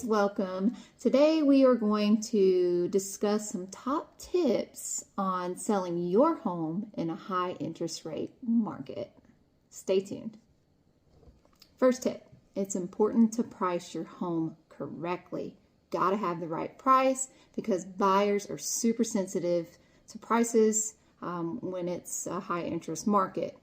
welcome. Today we are going to discuss some top tips on selling your home in a high interest rate market. Stay tuned. First tip, it's important to price your home correctly. Gotta have the right price because buyers are super sensitive to prices when it's a high interest market.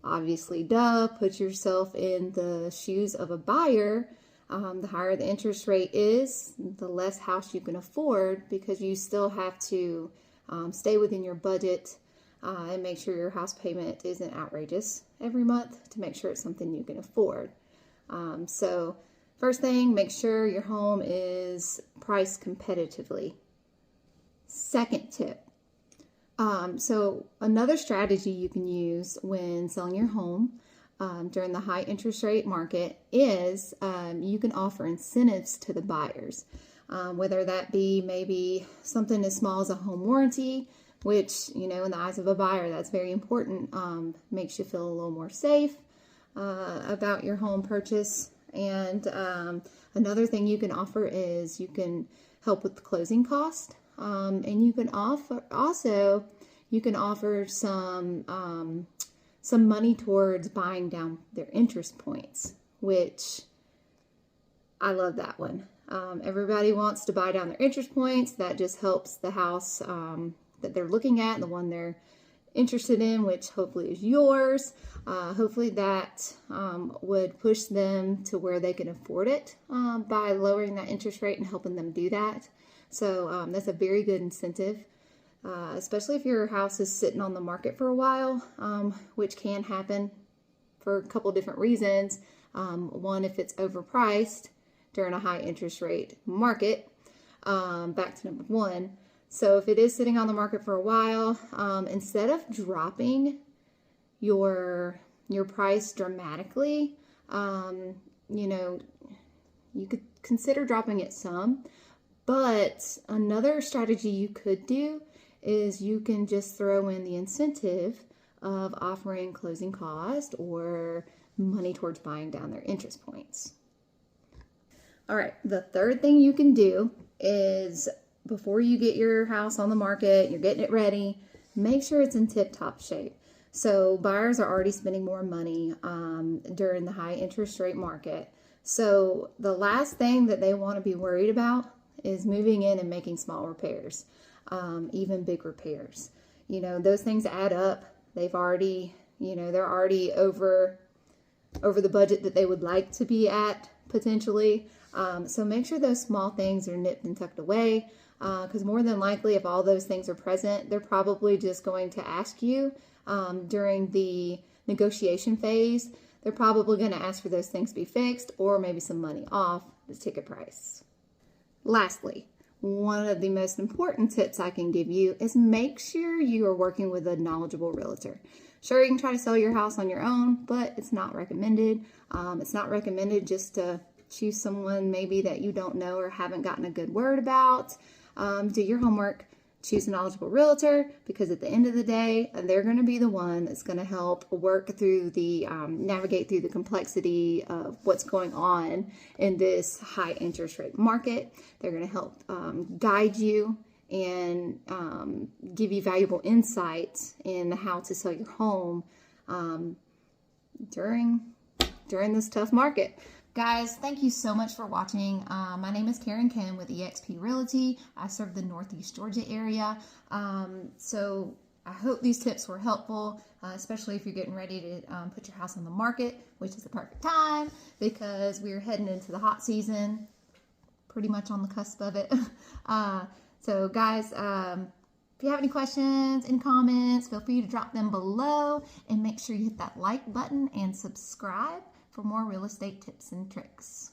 Obviously, put yourself in the shoes of a buyer. The higher the interest rate is, the less house you can afford because you still have to stay within your budget and make sure your house payment isn't outrageous every month to make sure it's something you can afford. So first thing, make sure your home is priced competitively. Second tip. So another strategy you can use when selling your home during the high interest rate market is you can offer incentives to the buyers, whether that be maybe something as small as a home warranty, which, in the eyes of a buyer, that's very important, makes you feel a little more safe about your home purchase. And another thing you can offer is you can help with the closing cost. And you can offer some money towards buying down their interest points, which I love that one. Everybody wants to buy down their interest points. That just helps the house that they're looking at, the one they're interested in, which hopefully is yours. Hopefully that would push them to where they can afford it by lowering that interest rate and helping them do that. So that's a very good incentive, especially if your house is sitting on the market for a while, which can happen for a couple different reasons. One, if it's overpriced during a high interest rate market, back to number one. So if it is sitting on the market for a while, instead of dropping your price dramatically, you could consider dropping it some. But another strategy you could do is you can just throw in the incentive of offering closing cost or money towards buying down their interest points. All right, the third thing you can do is before you get your house on the market, you're getting it ready, make sure it's in tip-top shape. So buyers are already spending more money during the high interest rate market. So the last thing that they want to be worried about is moving in and making small repairs, even big repairs. Those things add up. They've already, they're already over the budget that they would like to be at potentially. So make sure those small things are nipped and tucked away, because more than likely, if all those things are present, they're probably just going to ask you during the negotiation phase. They're probably going to ask for those things to be fixed or maybe some money off the ticket price. Lastly, one of the most important tips I can give you is make sure you are working with a knowledgeable realtor. Sure, you can try to sell your house on your own, but it's not recommended. It's not recommended just to choose someone maybe that you don't know or haven't gotten a good word about. Do your homework. Choose a knowledgeable realtor, because at the end of the day, they're going to be the one that's going to help work through navigate through the complexity of what's going on in this high interest rate market. They're going to help guide you and give you valuable insights in how to sell your home during this tough market. Guys, thank you so much for watching. My name is Karen Kim with eXp Realty. I serve the Northeast Georgia area. So I hope these tips were helpful, especially if you're getting ready to put your house on the market, which is the perfect time because we're heading into the hot season, pretty much on the cusp of it. So guys, if you have any questions, any comments, feel free to drop them below and make sure you hit that like button and subscribe for more real estate tips and tricks.